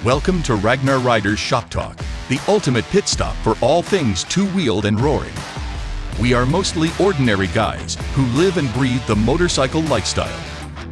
Welcome to Ragnar Riders Shop Talk, the ultimate pit stop for all things two-wheeled and roaring. We are mostly ordinary guys who live and breathe the motorcycle lifestyle.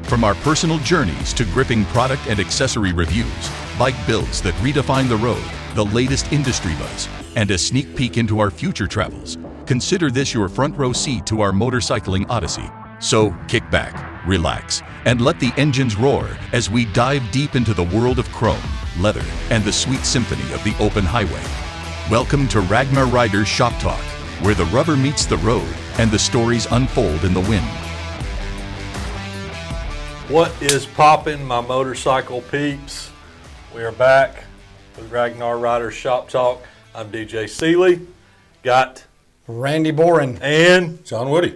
From our personal journeys to gripping product and accessory reviews, bike builds that redefine the road, the latest industry buzz, and a sneak peek into our future travels, consider this your front row seat to our motorcycling odyssey. So kick back, relax, and let the engines roar as we dive deep into the world of chrome, leather, and the sweet symphony of the open highway. Welcome to Ragnar Riders Shop Talk, where the rubber meets the road and the stories unfold in the wind. What is poppin', my motorcycle peeps? We are back with Ragnar Riders Shop Talk. I'm DJ Seeley, got Randy Boren and John Woody.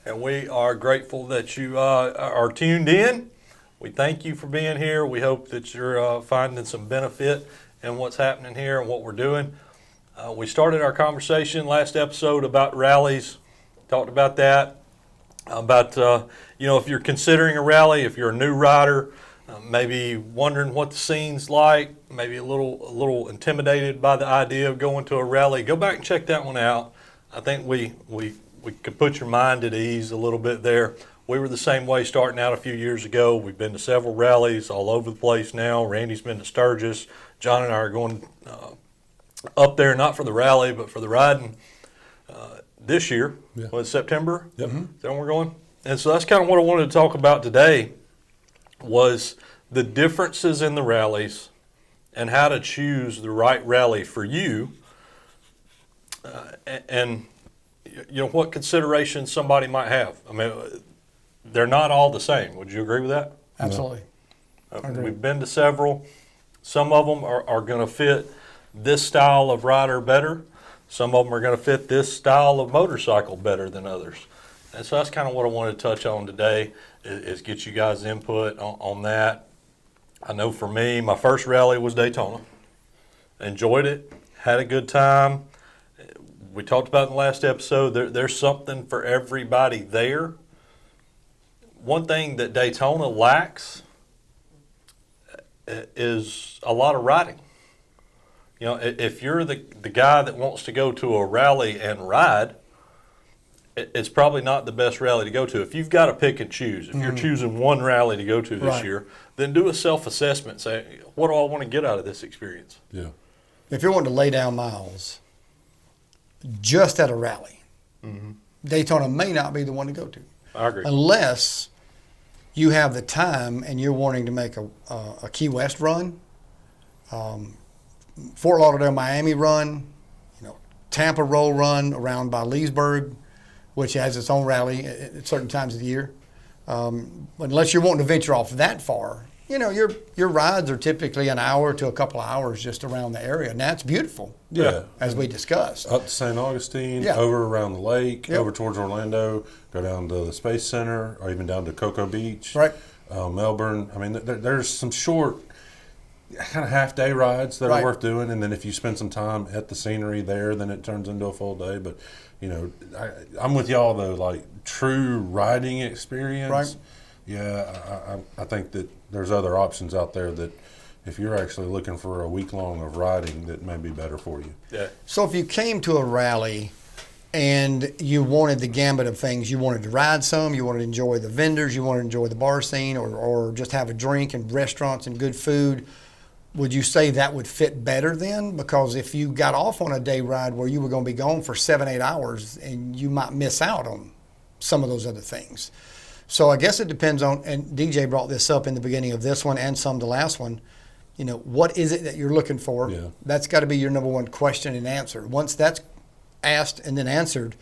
And we are grateful that you are tuned in. We thank you for being here. We hope that you're finding some benefit in what's happening here and what we're doing. We started our conversation last episode about rallies, talked about that, about, if you're considering a rally, if you're a new rider, maybe wondering what the scene's like, maybe a little intimidated by the idea of going to a rally, go back and check that one out. I think we could put your mind at ease a little bit there. We were the same way starting out a few years ago. We've been to several rallies all over the place now. Randy's been to Sturgis. John and I are going up there, not for the rally, but for the riding this year. Yeah. What, September? Yep. Is that when we're going? And so that's kind of what I wanted to talk about today, was the differences in the rallies and how to choose the right rally for you, and what considerations somebody might have. I mean, they're not all the same. Would you agree with that? Absolutely. We've been to several. Some of them are going to fit this style of rider better. Some of them are going to fit this style of motorcycle better than others. And so that's kind of what I wanted to touch on today, is get you guys' input on that. I know for me, my first rally was Daytona. Enjoyed it, had a good time. We talked about in the last episode, there's something for everybody there. One thing that Daytona lacks is a lot of riding. If you're the guy that wants to go to a rally and ride, it's probably not the best rally to go to. If you've got to pick and choose, if you're choosing one rally to go to this year, then do a self-assessment. Say, what do I want to get out of this experience? Yeah. If you're wanting to lay down miles just at a rally, Daytona may not be the one to go to. I agree. Unless you have the time and you're wanting to make a Key West run, Fort Lauderdale, Miami run, Tampa Roll run around by Leesburg, which has its own rally at certain times of the year. Unless you're wanting to venture off that far, your rides are typically an hour to a couple of hours just around the area, and that's beautiful. Yeah. As we discussed. Up to St. Augustine, Yeah. over around the lake, Yep. over towards Orlando, go down to the Space Center, or even down to Cocoa Beach, Right. Melbourne. I mean, there's some short, kind of half-day rides that Right. are worth doing, and then if you spend some time at the scenery there, then it turns into a full day. But, I'm with y'all, though, like, true riding experience. Right. Yeah, I think that there's other options out there that if you're actually looking for a week long of riding, that may be better for you. Yeah. So if you came to a rally and you wanted the gambit of things, you wanted to ride some, you wanted to enjoy the vendors, you wanted to enjoy the bar scene, or just have a drink and restaurants and good food, would you say that would fit better then? Because if you got off on a day ride where you were going to be gone for 7-8 hours, and you might miss out on some of those other things. So I guess it depends on, and DJ brought this up in the beginning of this one and some the last one, what is it that you're looking for? Yeah. That's got to be your number one question and answer. Once that's asked and then answered,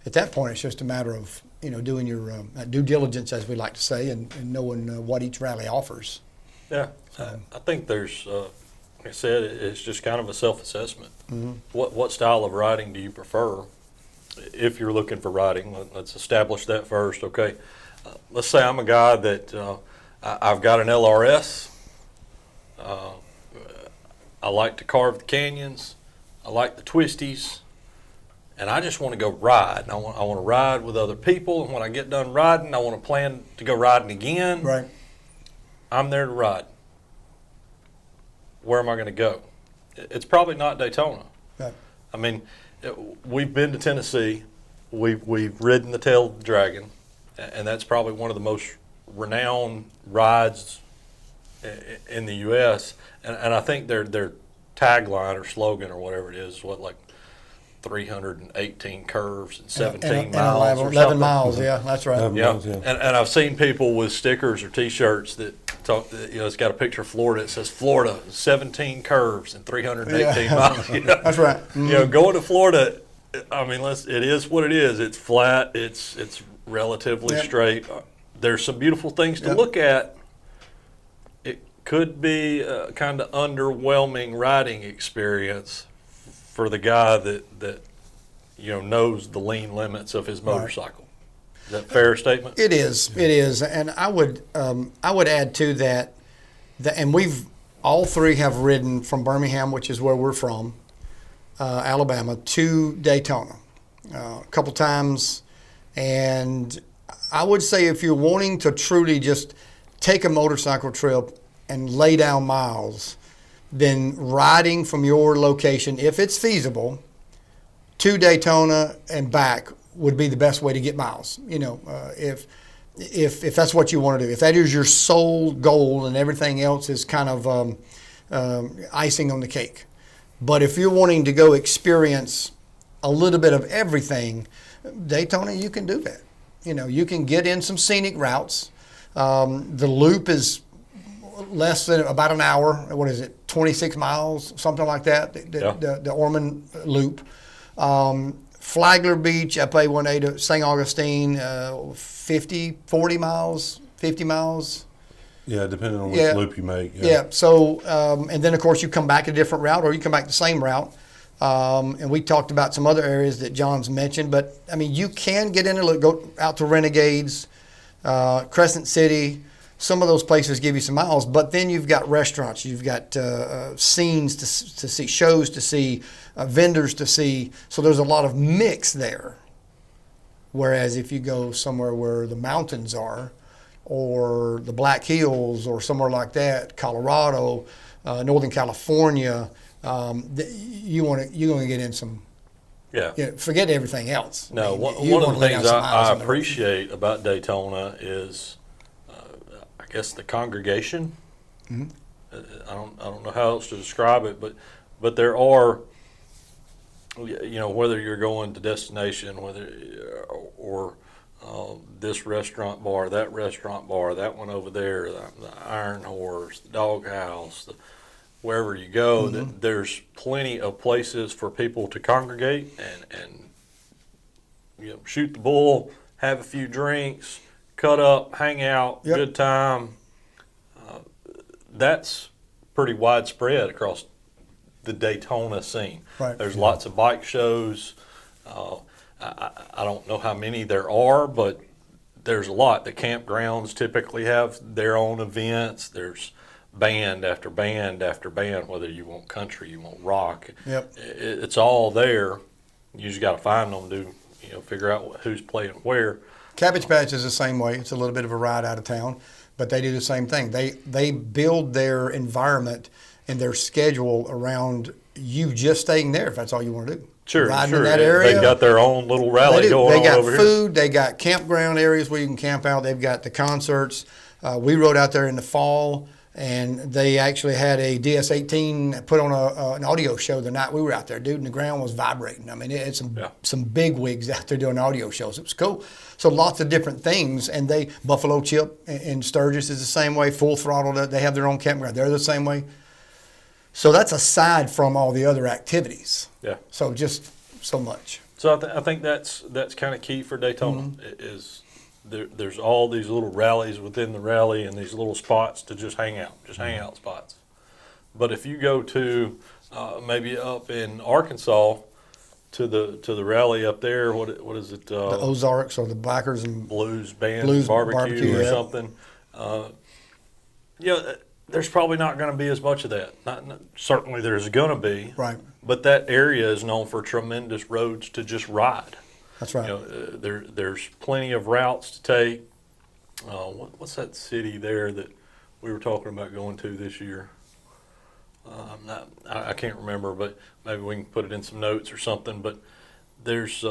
at that point it's just a matter of, doing your due diligence, as we like to say, and knowing what each rally offers. Yeah, I think there's, like I said, it's just kind of a self-assessment. What style of riding do you prefer if you're looking for riding? Let's establish that first, okay? Let's say I'm a guy that I've got an LRS. I like to carve the canyons. I like the twisties. And I just want to go ride. I want to ride with other people. And when I get done riding, I want to plan to go riding again. Right. I'm there to ride. where am I going to go? It's probably not Daytona. Right. I mean, we've been to Tennessee, we've ridden the Tail of the Dragon, and that's probably one of the most renowned rides in the U.S. And I think their tagline or slogan or whatever it is, like 318 curves and 17 miles or 11 something. miles, yeah, that's right. 11 Yeah, miles, yeah. and I've seen people with stickers or T-shirts that talk. It's got a picture of Florida. It says Florida, 17 curves and 318 Yeah. miles. That's right. Going to Florida. I mean, it is what it is. It's flat. It's relatively Yep. straight. There's some beautiful things to Yep. look at. It could be a kind of underwhelming riding experience for the guy that knows the lean limits of his motorcycle. Is that a fair statement? It is, and I would add to that, and we've all three have ridden from Birmingham, which is where we're from, Alabama, to Daytona, a couple times, and I would say if you're wanting to truly just take a motorcycle trip and lay down miles, then riding from your location, if it's feasible, to Daytona and back would be the best way to get miles. If that's what you want to do, if that is your sole goal and everything else is kind of icing on the cake. But if you're wanting to go experience a little bit of everything, Daytona, you can do that. You can get in some scenic routes. The loop is less than about an hour. What is it? 26 miles, something like that. The Ormond Loop. Flagler Beach, up A1A to St. Augustine, 40 miles, 50 miles. Yeah, depending on which loop you make. Yeah. So, and then of course you come back a different route, or you come back the same route. And we talked about some other areas that John's mentioned, but I mean, you can get in and go out to Renegades, Crescent City. Some of those places give you some miles, but then you've got restaurants, you've got scenes to see, shows to see, vendors to see. So there's a lot of mix there. Whereas if you go somewhere where the mountains are, or the Black Hills, or somewhere like that, Colorado, Northern California, you're going to get in some. Yeah. Forget everything else. No, I mean, one of the lay down things some miles I on the road. appreciate about Daytona is, I guess, the congregation. Mm-hmm. I don't know how else to describe it, but there are, whether you're going to destination, or this restaurant bar, that one over there, the Iron Horse, the Dog House, wherever you go, Mm-hmm. there's plenty of places for people to congregate and shoot the bull, have a few drinks, cut up, hang out, Yep. good time. That's pretty widespread across the Daytona scene. Right. There's lots of bike shows. I don't know how many there are, but there's a lot. The campgrounds typically have their own events. There's band after band after band, whether you want country, you want rock. Yep. It's all there. You just got to find them, figure out who's playing where. Cabbage Patch is the same way. It's a little bit of a ride out of town, but they do the same thing. They build their environment and their schedule around you just staying there if that's all you want to do. Sure, Riding sure. in that area. They've got their own little rally going They on got over food. They got campground areas where you can camp out. They've got the concerts. We rode out there in the fall, and they actually had a DS-18 put on an audio show the night we were out there, dude, and the ground was vibrating. I mean, it's some big wigs out there doing audio shows. It was cool. So lots of different things, and Buffalo Chip in Sturgis is the same way. Full Throttle, they have their own campground. They're the same way. So that's aside from all the other activities. here. Yeah. So just so much. So I think that's kind of key for Daytona is there's all these little rallies within the rally and these little spots to just hang out, spots. But if you go to maybe up in Arkansas to the rally up there, what is it? The Ozarks or the Bikers and Blues Band Blues barbecue or yeah. something. There's probably not going to be as much of that. Not certainly there's going to be. Right. But that area is known for tremendous roads to just ride. That's right. There's plenty of routes to take. What's that city there that we were talking about going to this year? I can't remember, but maybe we can put it in some notes or something. But there's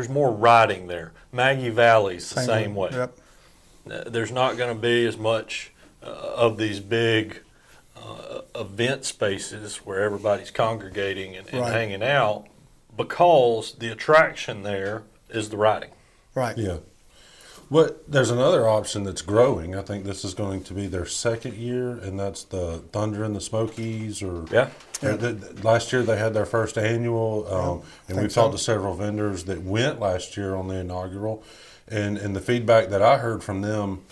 more riding there. Maggie Valley's the same way. Yep. There's not going to be as much of these big event spaces where everybody's congregating and Right. hanging out, because the attraction there is the riding. Right. Yeah. There's another option that's growing. I think this is going to be their second year, and that's the Thunder and the Smokies. Yeah. Last year they had their first annual, and we've so. talked to several vendors that went last year on the inaugural, and the feedback that I heard from them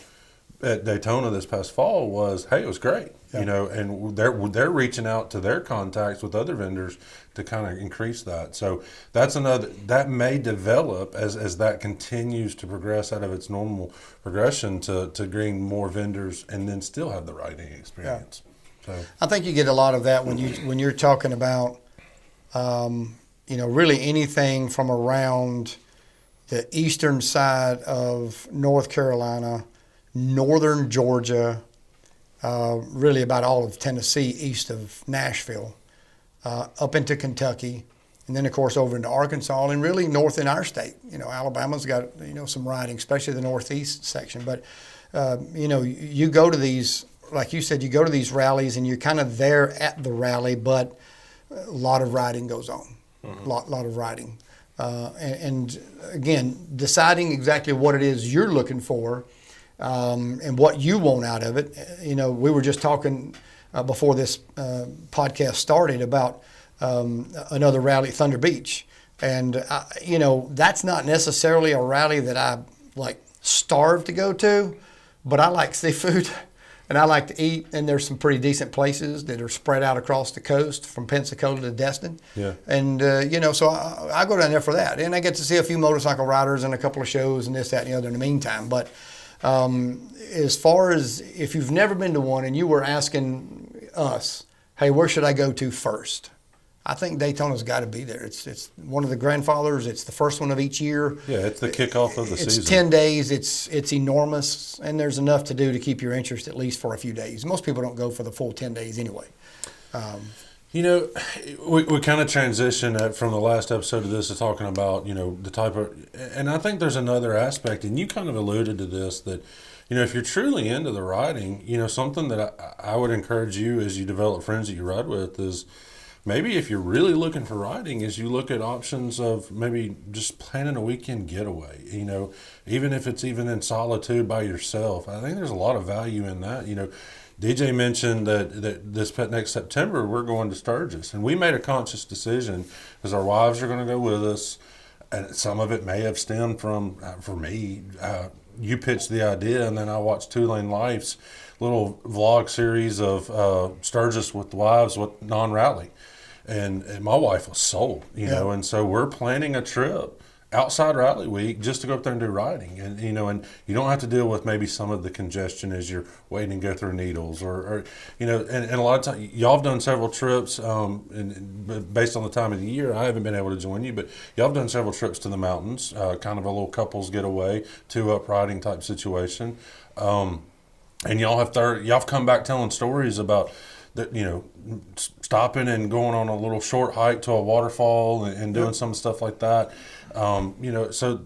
at Daytona this past fall was, hey, it was great. Yeah. You know, and they're reaching out to their contacts with other vendors to kind of increase that. So that's another that may develop as that continues to progress out of its normal progression to bring more vendors and then still have the riding experience. So I think you get a lot of that when you're talking about, really anything from around the eastern side of North Carolina, northern Georgia, really about all of Tennessee east of Nashville, up into Kentucky, and then of course over into Arkansas, and really north in our state. Alabama's got some riding, especially the northeast section. But you go to these, like you said, you go to these rallies and you're kind of there at the rally, but a lot of riding goes on, lot of riding, and again, deciding exactly what it is you're looking for. And what you want out of it. We were just talking before this podcast started about another rally, Thunder Beach. And, that's not necessarily a rally that I starve to go to, but I like seafood and I like to eat. And there's some pretty decent places that are spread out across the coast from Pensacola to Destin. Yeah. And, so I go down there for that. And I get to see a few motorcycle riders and a couple of shows and this, that, and the other in the meantime. But as far as if you've never been to one and you were asking us, hey, where should I go to first? I think Daytona's got to be there. It's one of the grandfathers. It's the first one of each year. yeah, it's the kickoff of the season. It's 10 days. It's enormous, and there's enough to do to keep your interest at least for a few days. Most people don't go for the full 10 days anyway. We kind of transition from the last episode of this to talking about, the type of, and I think there's another aspect, and you kind of alluded to this, that, if you're truly into the riding, something that I would encourage you as you develop friends that you ride with is maybe if you're really looking for riding is you look at options of maybe just planning a weekend getaway, even if it's even in solitude by yourself. I think there's a lot of value in that, DJ mentioned that this next September we're going to Sturgis, and we made a conscious decision because our wives are going to go with us, and some of it may have stemmed from, for me, you pitched the idea, and then I watched Two Lane Life's little vlog series of Sturgis with the wives with non-rally, and my wife was sold, know, and so we're planning a trip outside rally week just to go up there and do riding, and and you don't have to deal with maybe some of the congestion as you're waiting to go through needles or and a lot of times y'all have done several trips and based on the time of the year I haven't been able to join you, but y'all have done several trips to the mountains, kind of a little couples getaway, 2-up riding type situation, and y'all have come back telling stories about that, stopping and going on a little short hike to a waterfall and doing some stuff like that. So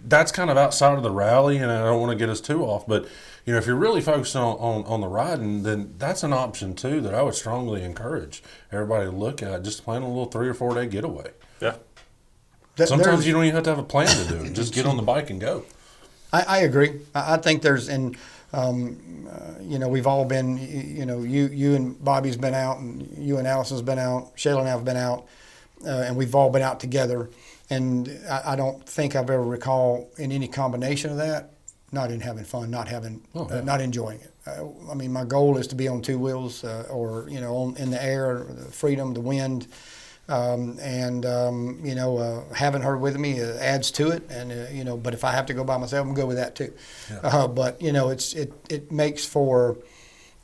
that's kind of outside of the rally, and I don't want to get us too off, but, if you're really focused on the riding, then that's an option too that I would strongly encourage everybody to look at, just plan a little 3 or 4 day getaway. Yeah. Sometimes you don't even have to have a plan to do it. Just get on the bike and go. I agree. I think there's, and we've all been, you and Bobby's been out, and you and Allison's been out, Shayla and I have been out, and we've all been out together. And I don't think I've ever recall in any combination of that, not in having fun, not enjoying it. My goal is to be on 2 wheels, or in the air, the freedom, the wind, having her with me adds to it. And but if I have to go by myself, I'm good with that too. Yeah. But it makes for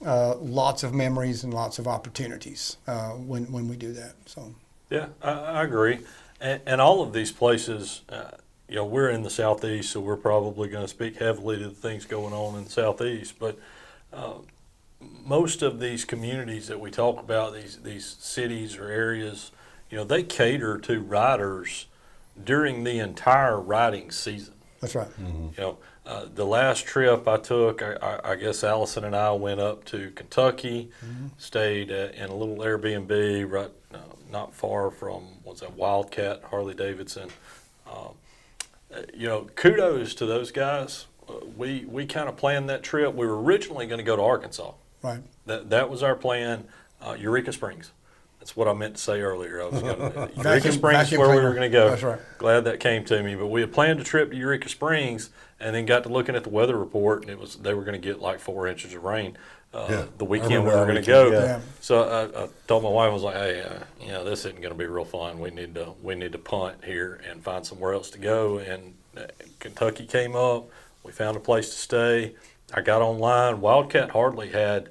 lots of memories and lots of opportunities when we do that. So Yeah, I agree. And all of these places, we're in the Southeast, so we're probably going to speak heavily to the things going on in the Southeast. But most of these communities that we talk about, these cities or areas, they cater to riders during the entire riding season. That's right. The last trip I took, I guess Allison and I went up to Kentucky, stayed in a little Airbnb right not far from, what's that, Wildcat, Harley Davidson. Kudos to those guys. We kind of planned that trip. We were originally going to go to Arkansas. Right. That was our plan. Eureka Springs. That's what I meant to say earlier. I was going to Eureka Vacuum- Springs is vacuum where we cleaner. were going to go. That's right. Glad that came to me. But we had planned a trip to Eureka Springs, and then got to looking at the weather report, and they were going to get like 4 inches of rain the weekend we remember were that going to go. weekend, yeah. So I told my wife, I was like, hey, this isn't going to be real fun. We need to punt here and find somewhere else to go. And Kentucky came up. We found a place to stay. I got online. Wildcat hardly had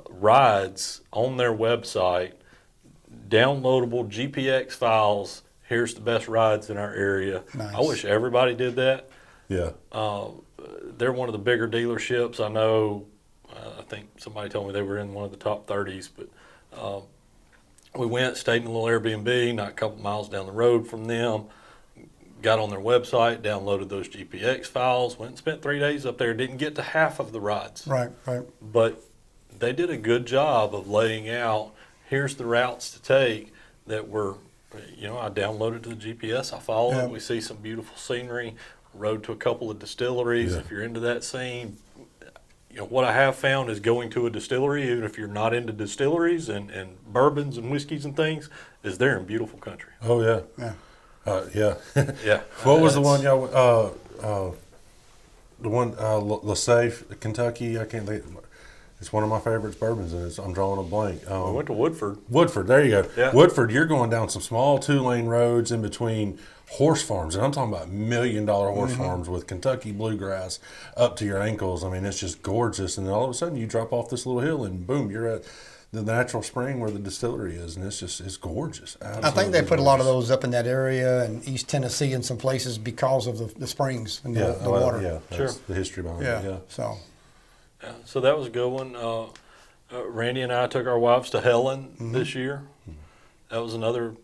rides on their website, downloadable GPX files. Here's the best rides in our area. Nice. I wish everybody did that. Yeah. They're one of the bigger dealerships. I know, I think somebody told me they were in one of the top 30s, but we went, stayed in a little Airbnb, not a couple miles down the road from them, got on their website, downloaded those GPX files, went and spent 3 days up there. Didn't get to half of the rides. Right. But they did a good job of laying out, here's the routes to take that were, I downloaded to the GPS, I followed it. We see some beautiful scenery, rode to a couple of distilleries. Yeah. If you're into that scene, what I have found is going to a distillery, even if you're not into distilleries and bourbons and whiskeys and things, is they're in beautiful country. Oh, yeah. Yeah. Yeah. Yeah. What was the one y'all, the one, LaSafe, Kentucky? I can't think. It's one of my favorites bourbons, and I'm drawing a blank. We went to Woodford. Woodford, there you go. Yeah. Woodford, you're going down some small 2-lane roads in between horse farms, and I'm talking about $1 million horse farms with Kentucky bluegrass up to your ankles. I mean, it's just gorgeous. And then all of a sudden, you drop off this little hill, and boom, you're at the natural spring where the distillery is, and it's gorgeous. I think they put a lot of those up in that area and East Tennessee and some places because of the springs and the water. Yeah, that's Sure. the history behind Yeah. it. Yeah. So. Yeah, so that was a good one. Randy and I took our wives to Helen this year. That was another,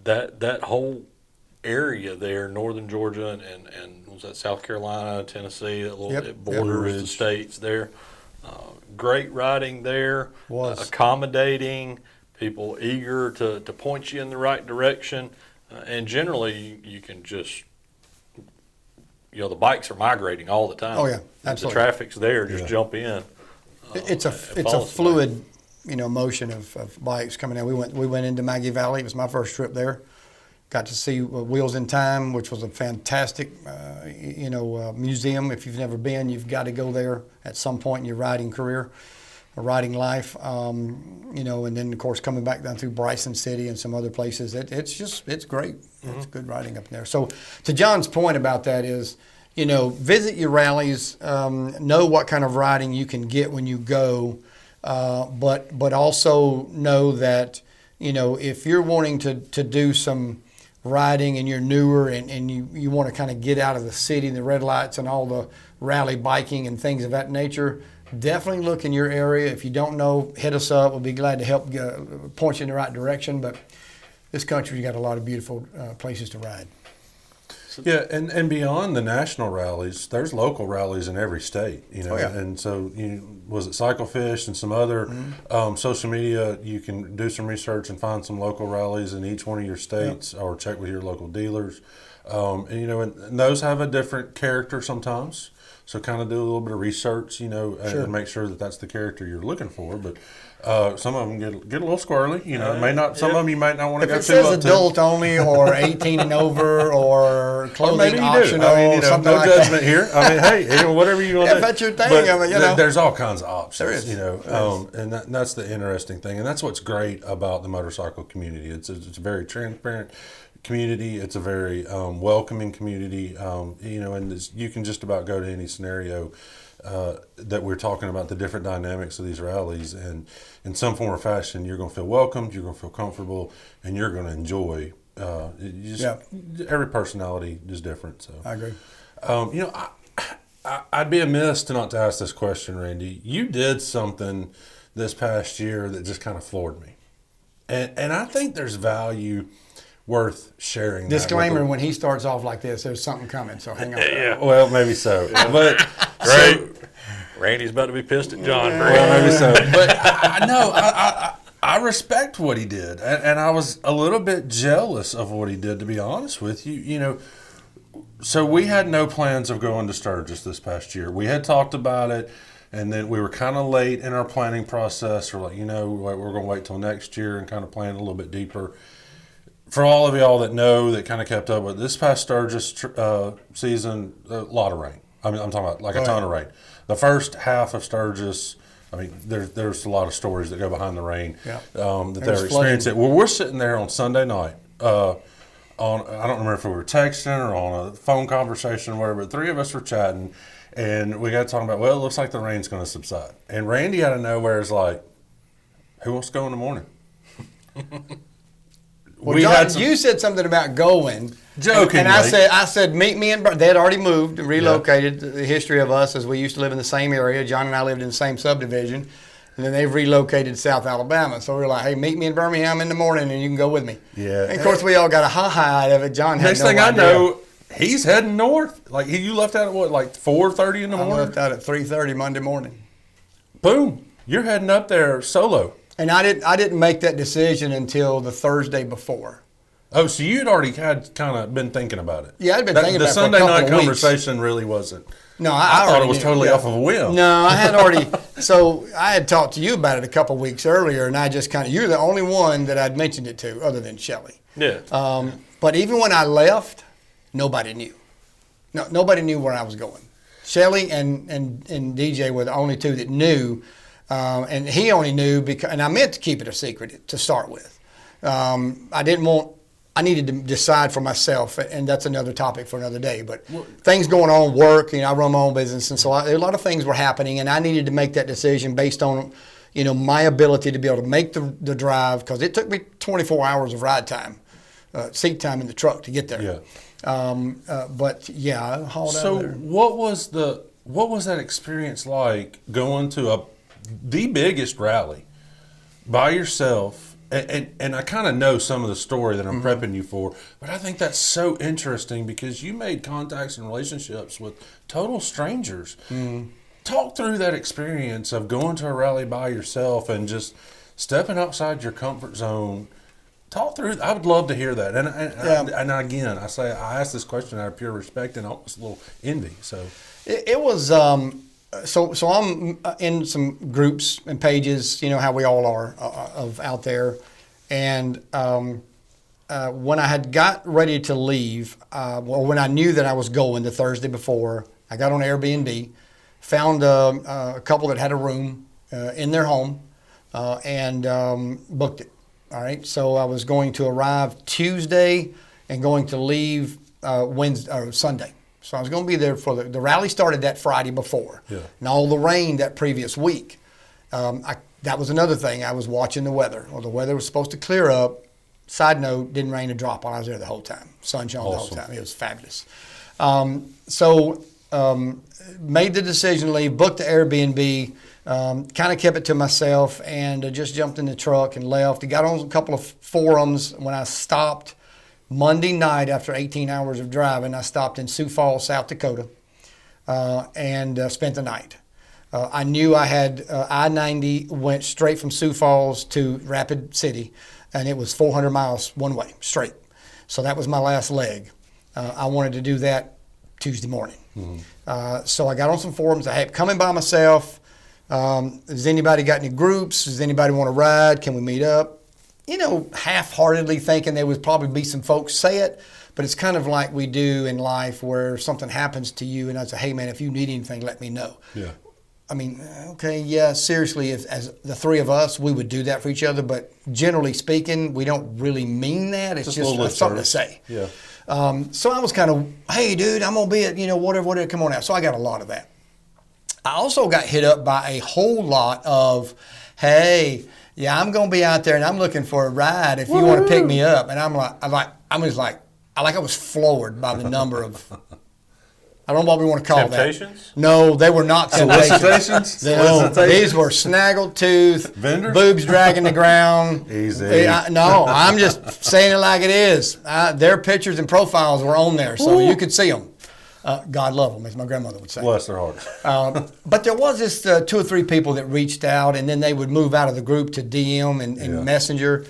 that whole area there, northern Georgia and was that South Carolina, Tennessee, that little Yep. it borders the states there. Great riding there, Was. accommodating, people eager to point you in the right direction, and generally you can just, the bikes are migrating all the time. Oh, yeah, If absolutely. the traffic's there, just Yeah. jump in. It's a and follow somebody. fluid, motion of bikes coming in. We went into Maggie Valley. It was my first trip there. Got to see Wheels in Time, which was a fantastic, museum. If you've never been, you've got to go there at some point in your riding career, or riding life. And then of course coming back down through Bryson City and some other places. It's great. It's good riding up there. So to John's point about that is, visit your rallies, know what kind of riding you can get when you go, but also know that, if you're wanting to do some riding and you're newer and you want to kind of get out of the city, the red lights and all the rally biking and things of that nature, definitely look in your area. If you don't know, hit us up. We'll be glad to help point you in the right direction. But this country's got a lot of beautiful places to ride. Yeah, and beyond the national rallies, there's local rallies in every state, Oh, yeah. And so was it Cyclefish and some other social media? You can do some research and find some local rallies in each one of your states, or check with your local dealers. And those have a different character sometimes. So kind of do a little bit of research, and make sure that that's the character you're looking for. But some of them get a little squirrely. Some of them you might not want to If go it too says up to. adult only or 18 and over or Or clothing maybe you do. optional, I mean, something no like judgment that. here. I mean, hey, whatever you want to If do. that's your thing, But I mean, there's all kinds of options. There is. And that's the interesting thing, and that's what's great about the motorcycle community. It's a very transparent community. It's a very welcoming community. And you can just about go to any scenario that we're talking about, the different dynamics of these rallies, and in some form or fashion, you're going to feel welcomed, you're going to feel comfortable, and you're going to enjoy. Every personality is different. So I agree. I'd be amiss not to ask this question, Randy. You did something this past year that just kind of floored me. And I think there's value worth sharing. Disclaimer: when he starts off like this, there's something coming. So hang on. Yeah. Well, maybe so. But Great. Randy's about to be pissed at John. well, maybe so. But I respect what he did, and I was a little bit jealous of what he did, to be honest with you. You know, so we had no plans of going to Sturgis this past year. We had talked about it. And then we were kind of late in our planning process. We're like, we're going to wait till next year and kind of plan a little bit deeper. For all of y'all that know, that kind of kept up with this past Sturgis season, a lot of rain. I mean, I'm talking about like a ton of rain. The first half of Sturgis, I mean, there's a lot of stories that go behind the rain that they're experiencing. Well, we're sitting there on Sunday night. I don't remember if we were texting or on a phone conversation or whatever, but three of us were chatting. And we got talking about, well, it looks like the rain's going to subside. And Randy out of nowhere is like, who wants to go in the morning? Well, John, you said something about going. Jokingly. And I said, meet me in, they had already moved and relocated. Yeah. The history of us is we used to live in the same area. John and I lived in the same subdivision. And then they've relocated to South Alabama. So we were like, hey, meet me in Birmingham in the morning and you can go with me. Yeah. And of course, we all got a ha-ha out of it. John had Next no thing idea. I know, he's heading north. Like, you left out at what, like 4:30 in the morning? I left out at 3:30 Monday morning. Boom. You're heading up there solo. And I didn't make that decision until the Thursday before. Oh, so you'd already had kind of been thinking about it. Yeah, I'd been thinking about it for a Sunday couple night of weeks. conversation really wasn't. No, I thought it was knew. totally off of a whim. No, I had already. So I had talked to you about it a couple of weeks earlier, and I just kind of, you're the only one that I'd mentioned it to, other than Shelley. Yeah. But even when I left, nobody knew. No, nobody knew where I was going. Shelley and DJ were the only two that knew, and he only knew because. And I meant to keep it a secret to start with. I needed to decide for myself, and that's another topic for another day. But things going on, work, I run my own business, and so a lot of things were happening, and I needed to make that decision based on, my ability to be able to make the drive, because it took me 24 hours of ride time, seat time in the truck to get there. Yeah. But yeah, I hauled out there. So what was that experience like going to the biggest rally by yourself? And I kind of know some of the story that I'm prepping you for, but I think that's so interesting because you made contacts and relationships with total strangers. Talk through that experience of going to a rally by yourself and just stepping outside your comfort zone. Talk through. I would love to hear that. And again, I ask this question out of pure respect and almost a little envy. So it was. So I'm in some groups and pages, how we all are of out there. And when I had got ready to leave, when I knew that I was going the Thursday before, I got on Airbnb, found a couple that had a room in their home, and booked it. All right. So I was going to arrive Tuesday and going to leave Wednesday or Sunday. So I was going to be there for the rally started that Friday before. Yeah. And all the rain that previous week. That was another thing. I was watching the weather. Well, the weather was supposed to clear up. Side note, didn't rain a drop while I was there the whole time. Sun shone the whole time. It was fabulous. Made the decision to leave, booked the Airbnb, kind of kept it to myself, and just jumped in the truck and left. I got on a couple of forums when I stopped. Monday night, after 18 hours of driving, I stopped in Sioux Falls, South Dakota, and spent the night. I knew I had I-90 went straight from Sioux Falls to Rapid City, and it was 400 miles one way, straight. So that was my last leg. I wanted to do that Tuesday morning. So I got on some forums. I had coming by myself. Has anybody got any groups? Does anybody want to ride? Can we meet up? Half-heartedly thinking there would probably be some folks say it, but it's kind of like we do in life where something happens to you and I say, hey, man, if you need anything, let me know. Yeah. I mean, okay, yeah, seriously, as the three of us, we would do that for each other, but generally speaking, we don't really mean that. It's just something to say. Yeah. So I was kind of, hey, dude, I'm going to be at, whatever, come on out. So I got a lot of that. I also got hit up by a whole lot of, hey, yeah, I'm going to be out there and I'm looking for a ride if you want to pick me up. And I was floored by the number of I don't know what we want to call Temptations? that. No, they were not temptations. Solicitations? No, these were snaggled tooth, Vendors? boobs dragging the ground. Easy. No, I'm just saying it like it is. Their pictures and profiles were on there, so you could see them. God love them, as my grandmother would say. Bless their hearts. But there was this 2 or 3 people that reached out, and then they would move out of the group to DM and Messenger.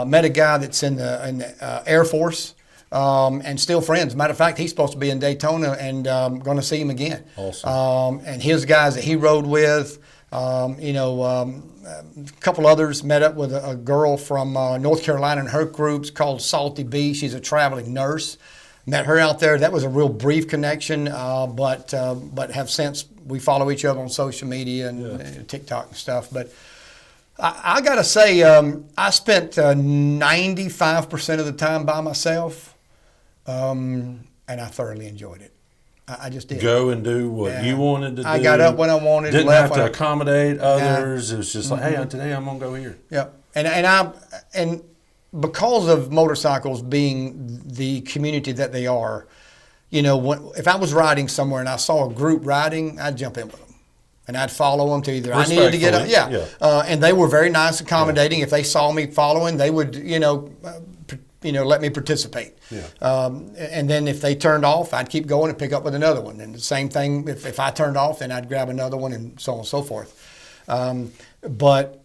Met a guy that's in the Air Force. And still friends. Matter of fact, he's supposed to be in Daytona, and going to see him again. Awesome. And his guys that he rode with, a couple others. Met up with a girl from North Carolina, and her group's called Salty Bee. She's a traveling nurse. Met her out there. That was a real brief connection, but have since, we follow each other on social media and TikTok and stuff. But I got to say, I spent 95% of the time by myself. And I thoroughly enjoyed it. I just did. Go and do what you wanted to do. I got up when I wanted. Didn't left have to accommodate others. It was just like, hey, today I'm gonna go here. Yep. And because of motorcycles being the community that they are, if I was riding somewhere and I saw a group riding, I'd jump in with them. And I'd follow them to either I needed to get up. And they were very nice, accommodating. If they saw me following, they would, let me participate. And then if they turned off, I'd keep going and pick up with another one. And the same thing, if I turned off, then I'd grab another one, and so on and so forth. But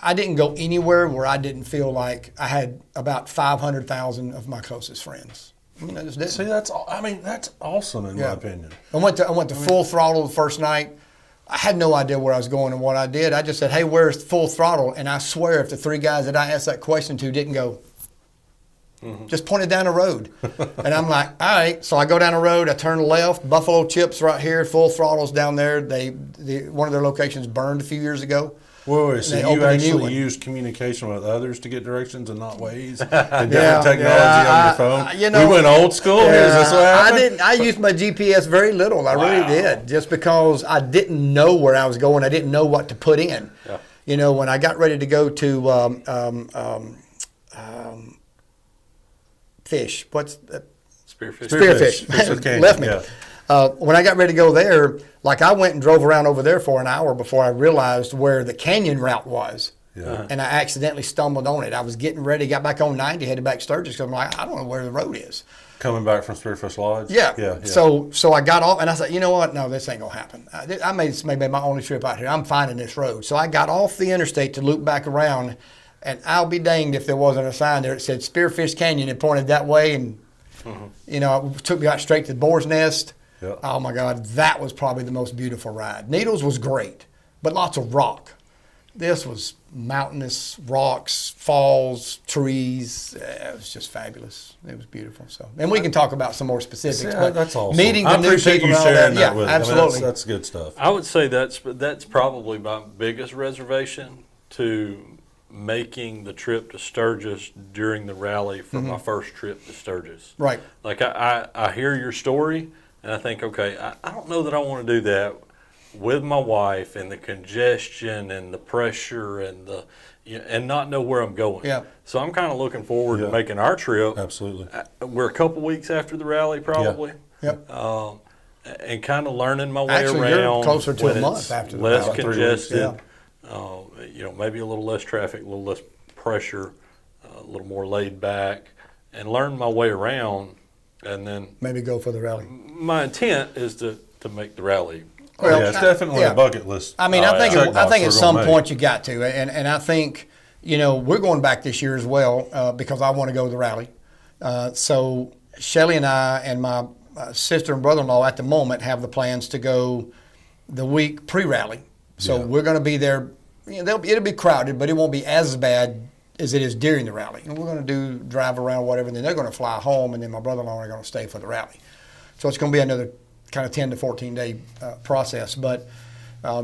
I didn't go anywhere where I didn't feel like I had about 500,000 of my closest friends. I just didn't. See, that's awesome in my opinion. I went to Full Throttle the first night. I had no idea where I was going and what I did. I just said, hey, where's Full Throttle? And I swear if the 3 guys that I asked that question to didn't go, just pointed down the road. And I'm like, all right. So I go down the road, I turn left, Buffalo Chips right here, Full Throttle's down there. One of their locations burned a few years ago. Wait, so you actually used communication with others to get directions and not Waze and different technology on your phone? We went old school? Is this what happened? I used my GPS very little. I really did, just because I didn't know where I was going. I didn't know what to put in. When I got ready to go to Fish. What's that? Spearfish. Left me. When I got ready to go there, I went and drove around over there for an hour before I realized where the canyon route was. And I accidentally stumbled on it. I was getting ready, got back on 90, headed back to Sturgis, because I'm like, I don't know where the road is. Coming back from Spearfish Lodge? Yeah. So I got off, and I said, you know what? No, this ain't going to happen. I made this maybe my only trip out here. I'm finding this road. So I got off the interstate to loop back around. And I'll be danged if there wasn't a sign there that said Spearfish Canyon and pointed that way. And, it took me out straight to the Boar's Nest. Yep. Oh, my God. That was probably the most beautiful ride. Needles was great, but lots of rock. This was mountainous, rocks, falls, trees. It was just fabulous. It was beautiful. So, and we can talk about some more specifics. But that's awesome. Meeting the new people you and all sharing that. that with Absolutely. That's good stuff. I would say that's probably my biggest reservation to making the trip to Sturgis during the rally for my first trip to Sturgis. Right. I hear your story, and I think, okay, I don't know that I want to do that with my wife, and the congestion and the pressure and and not know where I'm going. Yeah. So I'm kind of looking forward to making our trip. Absolutely. We're a couple weeks after the rally, probably. Yep. And kind of learning my way Actually, around. you're closer to when a month it's after the less rally. congested. Maybe a little less traffic, a little less pressure, a little more laid back, and learn my way around. And then Maybe go for the rally. my intent is to make the rally. Well, it's definitely a bucket list. I mean, I think checkbox at some we're gonna point you got to, and I think we're going back this year as well because I want to go to the rally. So Shelly and I and my sister and brother-in-law at the moment have the plans to go the week pre-rally. So we're going to be there. It'll be crowded, but it won't be as bad as it is during the rally. And we're going to drive around, whatever, and then they're going to fly home, and then my brother-in-law are going to stay for the rally. So it's going to be another kind of 10 to 14 day process, but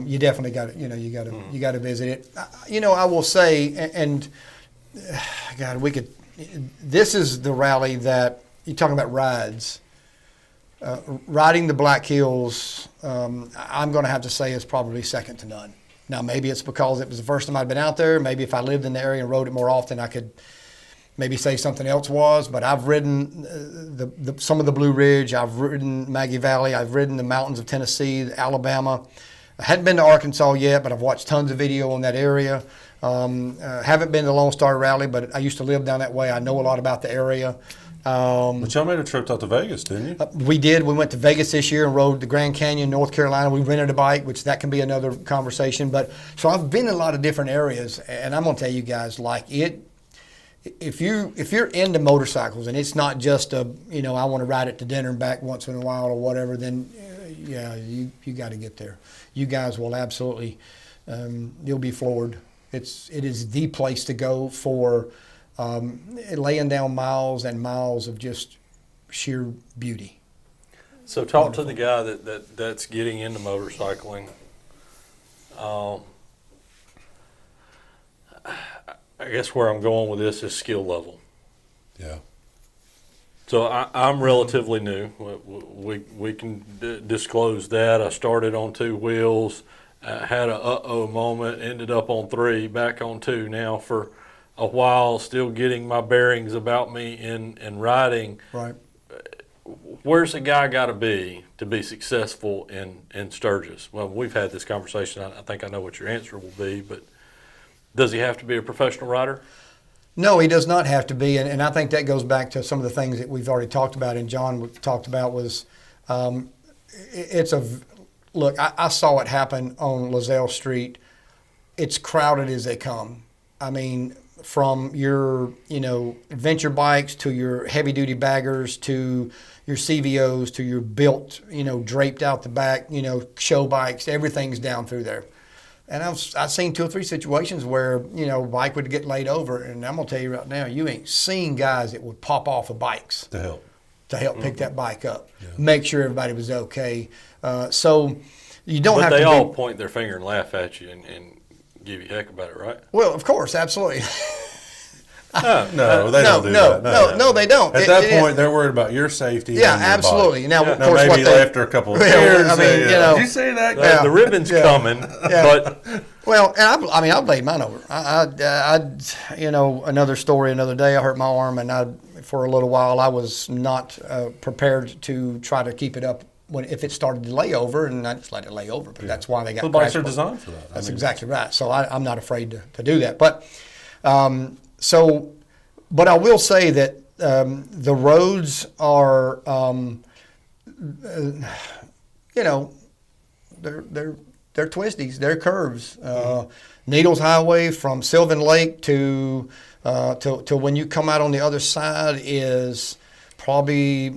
you definitely got to, you got to visit it. I will say, and God, this is the rally that you're talking about rides. Riding the Black Hills, I'm going to have to say is probably second to none. Now, maybe it's because it was the first time I'd been out there. Maybe if I lived in the area and rode it more often, I could, maybe say something else was, but I've ridden some of the Blue Ridge. I've ridden Maggie Valley. I've ridden the mountains of Tennessee, Alabama. I hadn't been to Arkansas yet, but I've watched tons of video on that area. Haven't been to the Lone Star Rally, but I used to live down that way. I know a lot about the area. But y'all made a trip out to Vegas, didn't you? We did. We went to Vegas this year and rode the Grand Canyon, North Carolina. We rented a bike, which that can be another conversation. But so I've been in a lot of different areas, and I'm gonna tell you guys, like it. If you're into motorcycles and it's not just I want to ride it to dinner and back once in a while or whatever, then yeah, you got to get there. You guys will absolutely, you'll be floored. It is the place to go for laying down miles and miles of just sheer beauty. So talk to the guy that's getting into motorcycling. I guess where I'm going with this is skill level. Yeah. So I'm relatively new. We can disclose that. I started on 2 wheels, had a uh-oh moment, ended up on 3, back on 2 now for a while, still getting my bearings about me in riding. Right. Where's a guy got to be successful in Sturgis? Well, we've had this conversation. I think I know what your answer will be, but does he have to be a professional rider? No, he does not have to be, and I think that goes back to some of the things that we've already talked about and John talked about was look, I saw it happen on Lozelle Street. It's crowded as they come. I mean, from your, adventure bikes to your heavy-duty baggers to your CVOs to your built, draped out the back, show bikes, everything's down through there. And I've seen 2 or 3 situations where, bike would get laid over, and I'm going to tell you right now, you ain't seen guys that would pop off of bikes To help. pick that bike up, make sure everybody was okay. So you don't have to But they all point their finger and laugh at you and give you heck about it, right? Well, of course, absolutely. No, they don't do that. No, they don't. At that point, they're worried about your safety. Yeah, and your absolutely. bike. Now, of Now, course, maybe after a couple of years, I mean, did you see that? The ribbon's coming, but Well, and I laid mine over. Another story, another day. I hurt my arm, and for a little while, I was not prepared to try to keep it up if it started to lay over, and I just let it lay over. But that's why they got. The bikes are crash designed for that. That's exactly right. So I'm not afraid to do that. But but I will say that the roads are, they're twisties, they're curves. Needles Highway from Sylvan Lake to when you come out on the other side is probably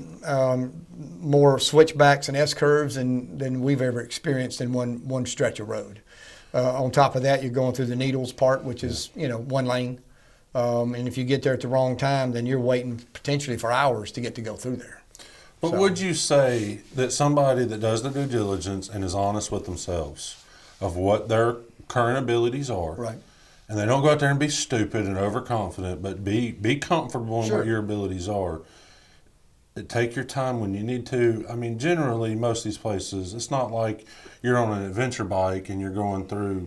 more switchbacks and S curves than we've ever experienced in one stretch of road. On top of that, you're going through the Needles part, which is 1 lane. And if you get there at the wrong time, then you're waiting potentially for hours to go through there. But would you say that somebody that does their due diligence and is honest with themselves of what their current abilities are, Right. and they don't go out there and be stupid and overconfident, but be comfortable in Sure. what your abilities are, take your time when you need to. I mean, generally, most of these places, it's not like you're on an adventure bike and you're going through,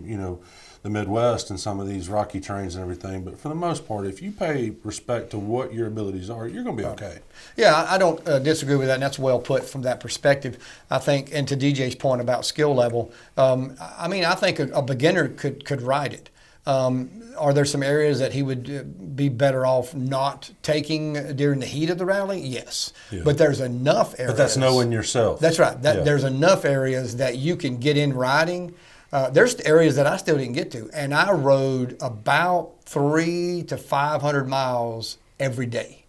the Midwest and some of these rocky terrains and everything. But for the most part, if you pay respect to what your abilities are, you're going to be okay. Yeah, I don't disagree with that, and that's well put from that perspective. I think, and to DJ's point about skill level, I think a beginner could ride it. Are there some areas that he would be better off not taking during the heat of the rally? Yes. Yeah. But there's enough areas. But that's knowing yourself. That's right. There's enough areas that you can get in riding. There's areas that I still didn't get to, and I rode about 300 to 500 miles every day.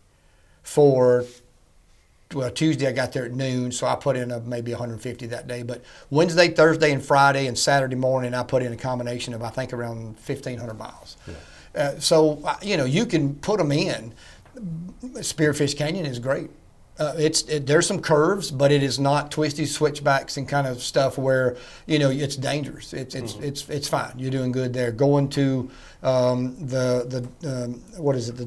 Tuesday I got there at noon, so I put in maybe 150 that day. But Wednesday, Thursday, and Friday, and Saturday morning, I put in a combination of I think around 1,500 miles. Yeah. You can put them in. Spearfish Canyon is great. There's some curves, but it is not twisty switchbacks and kind of stuff where it's dangerous. It's fine. You're doing good there. Going to the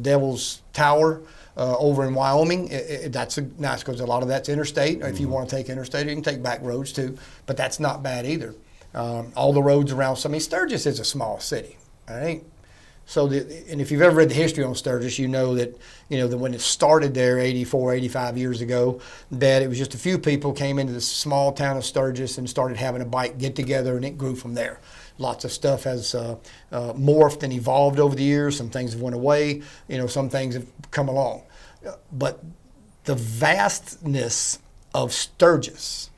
Devil's Tower over in Wyoming. That's nice because a lot of that's interstate. If you want to take interstate, you can take back roads too, but that's not bad either. All the roads around. Sturgis is a small city. All right. So, and if you've ever read the history on Sturgis, you know that when it started there 84, 85 years ago, that it was just a few people came into this small town of Sturgis and started having a bike get together, and it grew from there. Lots of stuff has morphed and evolved over the years. Some things have went away. Some things have come along. But the vastness of Sturgis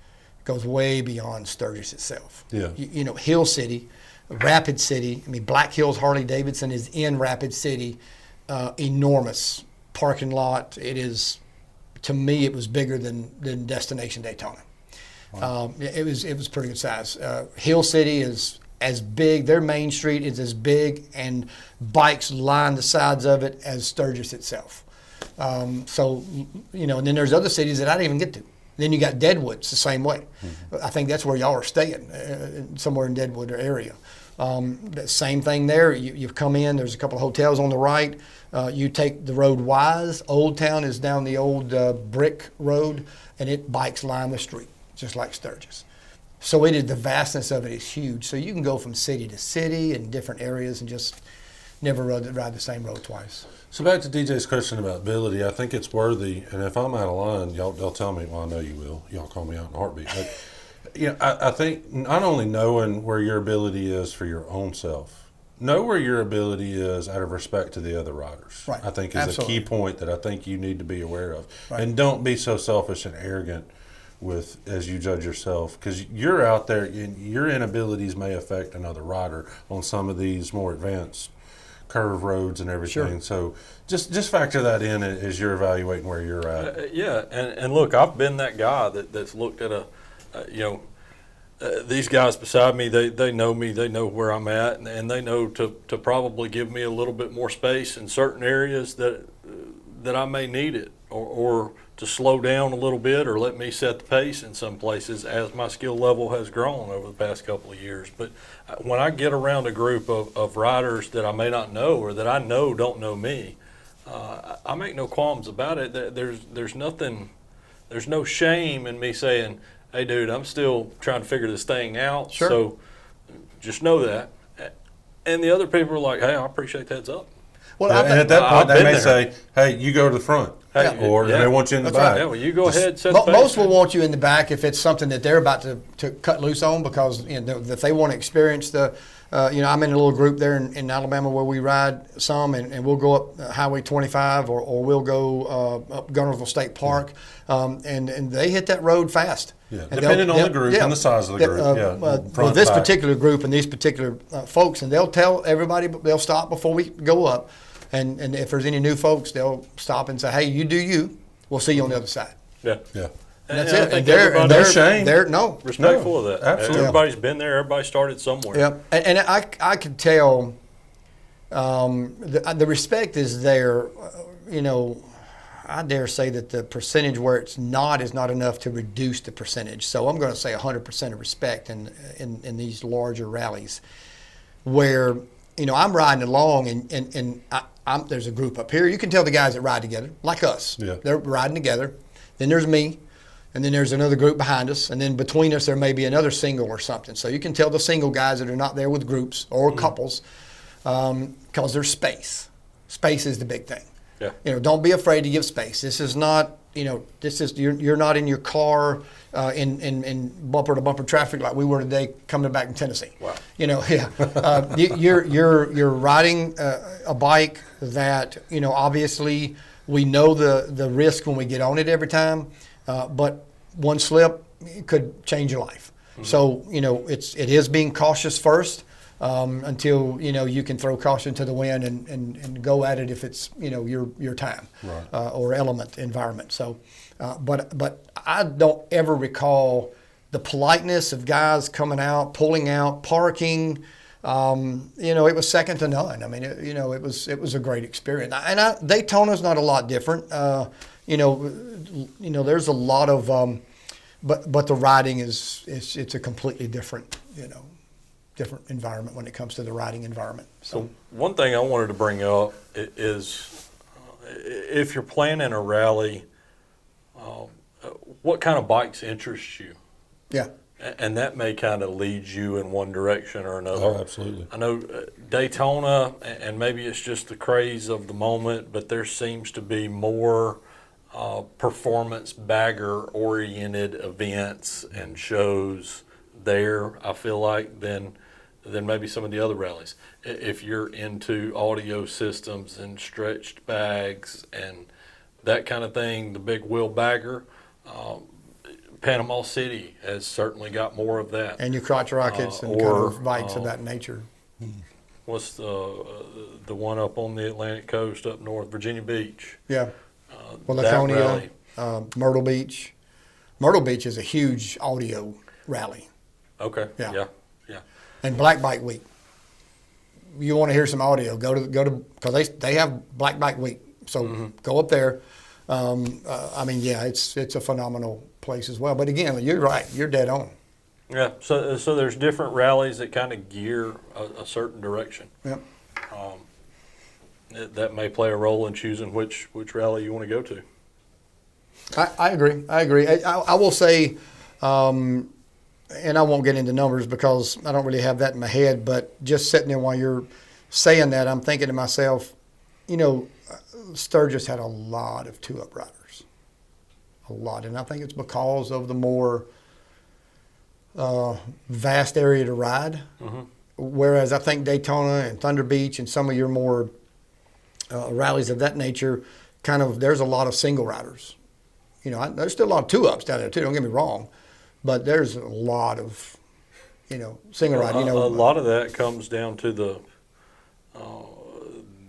goes way beyond Sturgis itself. Yeah. Hill City, Rapid City. I mean, Black Hills Harley Davidson is in Rapid City. Enormous parking lot. It is, to me, it was bigger than Destination Daytona. Wow. It was pretty good size. Hill City is as big. Their main street is as big, and bikes line the sides of it as Sturgis itself. And then there's other cities that I didn't even get to. Then you got Deadwood, it's the same way. Mm-hmm. I think that's where y'all are staying, somewhere in Deadwood area. The same thing there. You've come in, there's a couple of hotels on the right. You take the road wise. Old Town is down the old brick road, and bikes line the street, just like Sturgis. So the vastness of it is huge. So you can go from city to city in different areas and just never ride the same road twice. So back to DJ's question about ability, I think it's worthy, and if I'm out of line, y'all tell me. Well, I know you will. Y'all call me out in a heartbeat. But I think not only knowing where your ability is for your own self, know where your ability is out of respect to the other riders. Right. I think is Absolutely. a key point that I think you need to be aware of. Right. And don't be so selfish and arrogant as you judge yourself, because you're out there and your inabilities may affect another rider on some of these more advanced curve roads and everything. Sure. So just factor that in as you're evaluating where you're at. And look, I've been that guy that's looked at these guys beside me, they know me, they know where I'm at, and they know to probably give me a little bit more space in certain areas that I may need it, or to slow down a little bit, or let me set the pace in some places as my skill level has grown over the past couple of years. But when I get around a group of riders that I may not know, or that I know don't know me, I make no qualms about it. There's no shame in me saying, hey dude, I'm still trying to figure this thing out. Sure. So just know that. And the other people are like, hey, I appreciate the heads up. Well, and at that point, they may say, hey, you go to the front. Hey, or they want you in the back. Right. Yeah, well, you go ahead, set the pace. Most will want you in the back if it's something that they're about to cut loose on, because if they want to experience the, I'm in a little group there in Alabama where we ride some, and we'll go up Highway 25 or we'll go up Gunnersville State Park, and they hit that road fast. Yeah, depending on the group and the size of the group. For this particular group and these particular folks, and they'll tell everybody, they'll stop before we go up. And if there's any new folks, they'll stop and say, hey, you do you. We'll see you on the other side. Yeah. Yeah. And that's I it. think And they're respectful of that. Absolutely. Everybody's been there. Everybody started somewhere. Yep. And I could tell the respect is there. I dare say that the percentage where it's not is not enough to reduce the percentage. So I'm going to say 100% of respect in these larger rallies where, I'm riding along and there's a group up here. You can tell the guys that ride together, like us. Yeah. They're riding together. Then there's me, and then there's another group behind us, and then between us there may be another single or something. So you can tell the single guys that are not there with groups or couples, because there's space. Space is the big thing. Yeah. Don't be afraid to give space. This is not, you're not in your car in bumper to bumper traffic like we were today coming back in Tennessee. Wow. You're riding a bike that, obviously we know the risk when we get on it every time, but one slip could change your life. Mm-hmm. So, it is being cautious first. Until you can throw caution to the wind and go at it if it's your time, right. Or element environment. So, but I don't ever recall the politeness of guys coming out, pulling out, parking. It was second to none. I mean, it was a great experience. And Daytona's not a lot different. There's a lot of, but the riding it's a completely different different environment when it comes to the riding environment. So one thing I wanted to bring up is if you're planning a rally, what kind of bikes interest you? Yeah. And that may kind of lead you in one direction or another. Oh, absolutely. I know Daytona, and maybe it's just the craze of the moment, but there seems to be more performance bagger oriented events and shows there, I feel like, than maybe some of the other rallies. If you're into audio systems and stretched bags and that kind of thing, the big wheel bagger, Panama City has certainly got more of that. And your crotch rockets and kind of bikes of that nature. What's the one up on the Atlantic coast up north, Virginia Beach? Yeah. Well, that Laconia, rally. Myrtle Beach. Myrtle Beach is a huge audio rally. Okay. Yeah. Yeah. And Black Bike Week. You want to hear some audio? Go to because they have Black Bike Week. So go up there. I mean, yeah, it's a phenomenal place as well. But again, you're right. You're dead on. Yeah. So there's different rallies that kind of gear a certain direction. Yep. That may play a role in choosing which rally you want to go to. I agree. I will say, and I won't get into numbers because I don't really have that in my head, but just sitting there while you're saying that, I'm thinking to myself, Sturgis had a lot of two-up riders. A lot. And I think it's because of the more vast area to ride. Whereas I think Daytona and Thunder Beach and some of your more rallies of that nature, there's a lot of single riders. There's still a lot of two-ups down there too, don't get me wrong. But there's a lot of, single ride. A lot of that comes down to the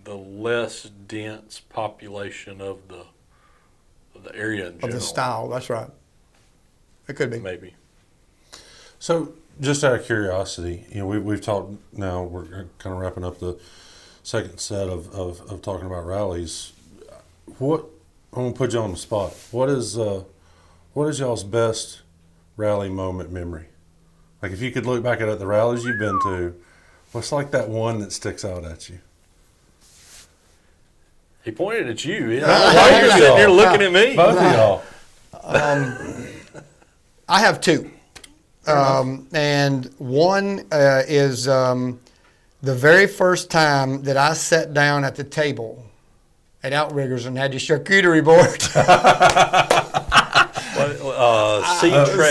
less dense population of the area in general. Of the style, that's right. It could be. Maybe. So, just out of curiosity, we've talked now. We're kind of wrapping up the second set of talking about rallies. I'm gonna put you on the spot. What is y'all's best rally moment memory? Like, if you could look back at the rallies you've been to, what's like that one that sticks out at you? He pointed at you. Why you're sitting here looking at me? Both of y'all. I have two. And one is the very first time that I sat down at the table at Outriggers and had the charcuterie board.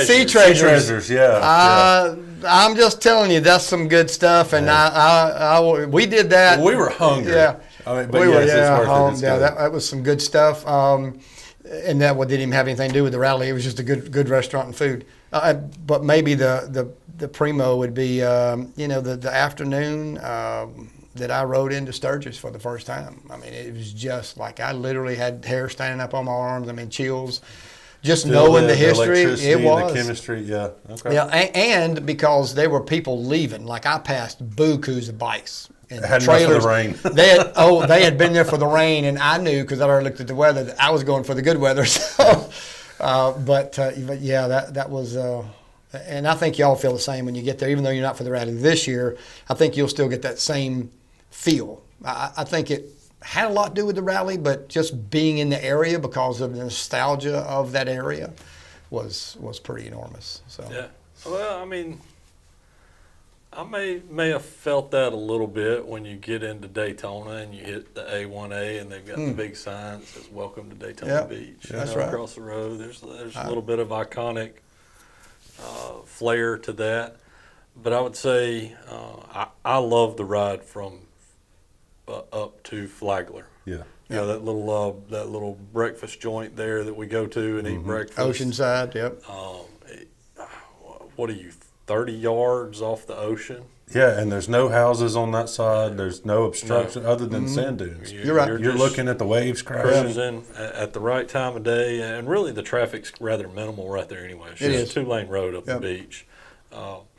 Sea Treasures. Yeah. I'm just telling you, that's some good stuff. And we did that. Well, we were hungry. Yeah. But it's worth it. It's good. That was some good stuff. And that didn't even have anything to do with the rally. It was just a good restaurant and food. But maybe the primo would be, the afternoon that I rode into Sturgis for the first time. I mean, it was just like I literally had hair standing up on my arms. I mean, chills. Just knowing the history, it was. The chemistry, yeah. Okay. Yeah, and because there were people leaving. Like I passed bukus of bikes. And had trailers. For the rain. they had been there for the rain, and I knew because I already looked at the weather that I was going for the good weather. So, but yeah, that was, and I think y'all feel the same when you get there. Even though you're not for the rally this year, I think you'll still get that same feel. I think it had a lot to do with the rally, but just being in the area because of the nostalgia of that area was pretty enormous. So yeah, well, I mean. I may have felt that a little bit when you get into Daytona and you hit the A1A and they've got the big sign that says "Welcome to Daytona Beach." That's right. Across the road, there's a little bit of iconic flair to that. But I would say I love the ride from up to Flagler. Yeah. That little breakfast joint there that we go to and eat breakfast. Oceanside, yep. What are you? 30 yards off the ocean. Yeah, and there's no houses on that side. There's no obstruction other than sand dunes. You're right. You're looking at the waves crashing. Cruising at the right time of day, and really the traffic's rather minimal right there anyway. It's just a 2-lane road up the beach.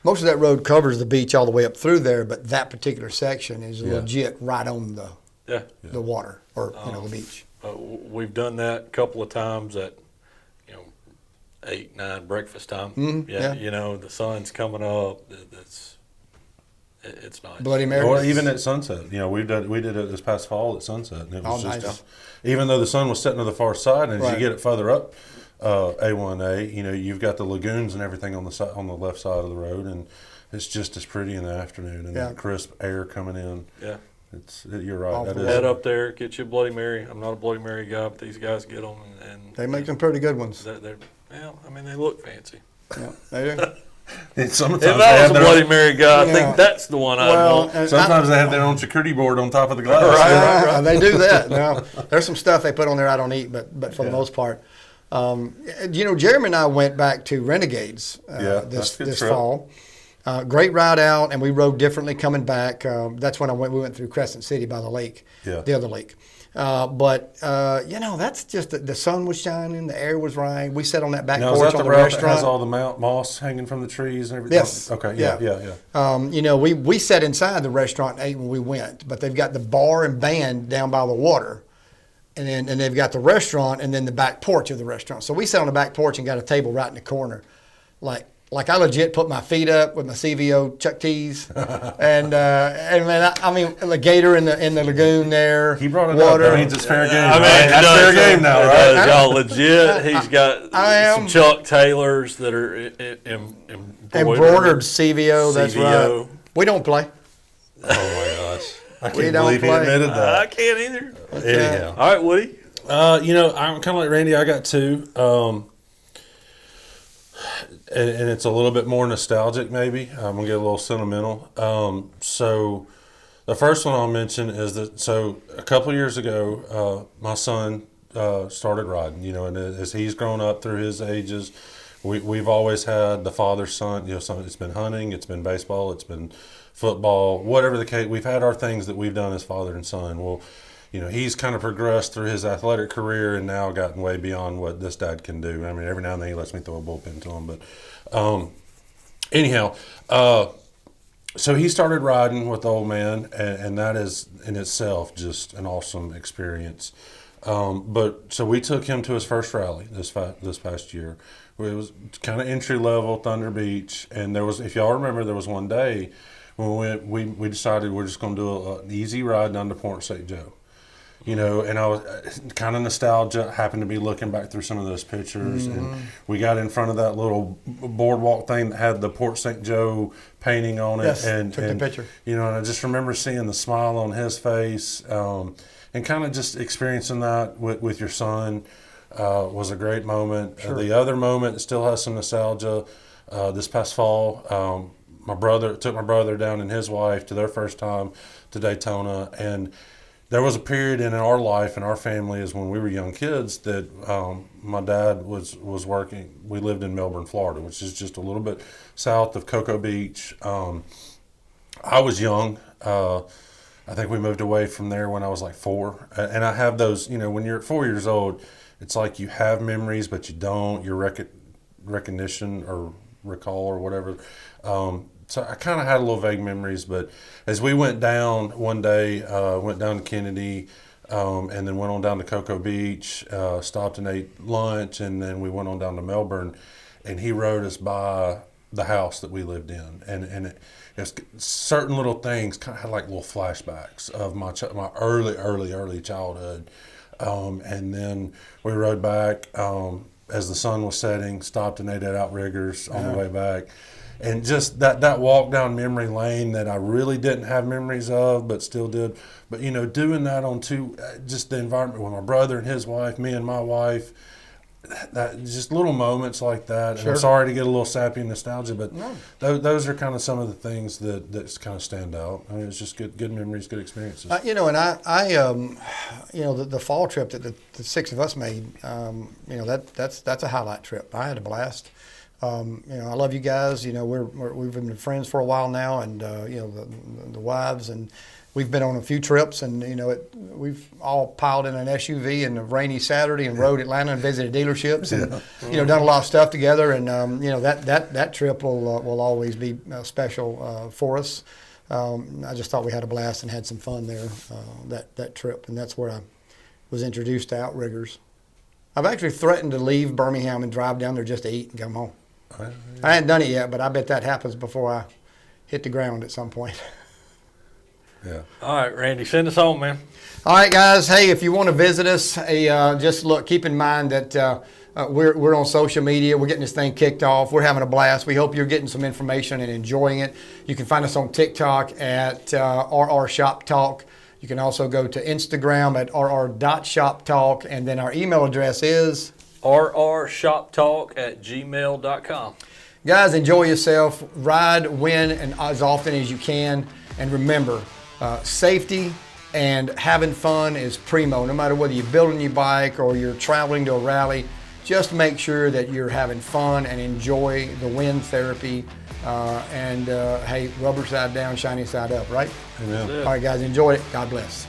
Most of that road covers the beach all the way up through there, but that particular section is legit right on the water or the beach. We've done that a couple of times at 8, 9 breakfast time. The sun's coming up. It's nice. Bloody Mary. Or even at sunset. We did it this past fall at sunset, and it was just nice. even though the sun was setting to the far side, and as you get it further up, A1A. You know, you've got the lagoons and everything on the side, on the left side of the road, and it's just as pretty in the afternoon, and that crisp air coming in. Yeah. You're right. That is. Head up there, get you a Bloody Mary. I'm not a Bloody Mary guy, but these guys get them, and They make some pretty good ones. Well, I mean, they look fancy. Yeah, they do. Sometimes If I was a Bloody Mary guy, I think that's the one I'd want. Sometimes they have their own charcuterie board on top of the glass. Right. They do that. Now, there's some stuff they put on there I don't eat, but for the most part. You know, Jeremy and I went back to Renegades this fall. Great ride out, and we rode differently coming back. That's when we went through Crescent City by the lake, the other lake. But you know, that's just the sun was shining, the air was right. We sat on that back porch on the restaurant. That has all the moss hanging from the trees and everything? Yes. Okay, yeah. You know, we sat inside the restaurant and ate when we went, but they've got the bar and band down by the water. And they've got the restaurant and then the back porch of the restaurant. So we sat on the back porch and got a table right in the corner. Like I legit put my feet up with my CVO Chuck T's, and man, I mean the gator in the lagoon there. He brought it up. That means it's fair game. I mean, right? It's fair game now, right? Y'all legit. He's got some Chuck Taylors that are embroidered CVO. That's right. We don't play. Oh my gosh! I We can't don't believe he play. admitted that. I can't either. Anyhow, All right, Woody. you know, I'm kind of like Randy. I got two. And it's a little bit more nostalgic, maybe. I'm gonna get a little sentimental. So, the first one I'll mention is that. So, a couple of years ago, my son started riding. You know, and as he's grown up through his ages, we've always had the father-son. You know, it's been hunting, it's been baseball, it's been football, whatever the case. We've had our things that we've done as father and son. Well, you know, he's kind of progressed through his athletic career and now gotten way beyond what this dad can do. I mean, every now and then he lets me throw a bullpen to him. But anyhow, so he started riding with the old man, and that is in itself just an awesome experience. But so we took him to his first rally this past year. It was kind of entry level, Thunder Beach, and there was, if y'all remember, there was one day when we decided we're just going to do an easy ride down to Port St. Joe. You know, and I was kind of nostalgia. Happened to be looking back through some of those pictures, and we got in front of that little boardwalk thing that had the Port St. Joe painting on it. Yes, and took the picture. You know, and I just remember seeing the smile on his face, and kind of just experiencing that with your son was a great moment. Sure. The other moment still has some nostalgia. This past fall, took my brother down and his wife to their first time to Daytona, and there was a period in our life and our family is when we were young kids that my dad was working. We lived in Melbourne, Florida, which is just a little bit south of Cocoa Beach. I was young. I think we moved away from there when I was like 4. And I have those, you know, when you're 4 years old, it's like you have memories, but you don't. Your recognition or recall or whatever. So I kind of had a little vague memories, but as we went down one day, went down to Kennedy, and then went on down to Cocoa Beach, stopped and ate lunch, and then we went on down to Melbourne, and he rode us by the house that we lived in, and it was certain little things kind of had like little flashbacks of my early childhood, and then we rode back as the sun was setting, stopped and ate at Outriggers on the way back. And just that walk down memory lane that I really didn't have memories of, but still did. But, you know, doing that on just the environment with my brother and his wife, me and my wife, that just little moments like that. Sure. And I'm sorry to get a little sappy and nostalgia, but those are kind of some of the things that kind of stand out. I mean, it's just good memories, good experiences. You know, and I you know, the fall trip that the 6 of us made, you know, that's a highlight trip. I had a blast. You know, I love you guys. You know, we've been friends for a while now, and you know, the wives, and we've been on a few trips, and you know, we've all piled in an SUV in a rainy Saturday and rode Atlanta and visited dealerships, and you know, done a lot of stuff together. And you know, that trip will always be special for us. I just thought we had a blast and had some fun there that trip, and that's where I was introduced to outriggers. I've actually threatened to leave Birmingham and drive down there just to eat and come home. I hadn't done it yet, but I bet that happens before I hit the ground at some point. Yeah. All right, Randy, send us home, man. All right, guys. Hey, if you want to visit us, just keep in mind that We're on social media. We're getting this thing kicked off. We're having a blast. We hope you're getting some information and enjoying it. You can find us on TikTok at RR Shop Talk. You can also go to Instagram at rr.shoptalk, and then our email address is rrshoptalk@gmail.com. Guys, enjoy yourself. Ride, win, and as often as you can. And remember, safety and having fun is primo. No matter whether you're building your bike or you're traveling to a rally, just make sure that you're having fun and enjoy the wind therapy. Hey, rubber side down, shiny side up, right? Amen. All right, guys, enjoy it. God bless.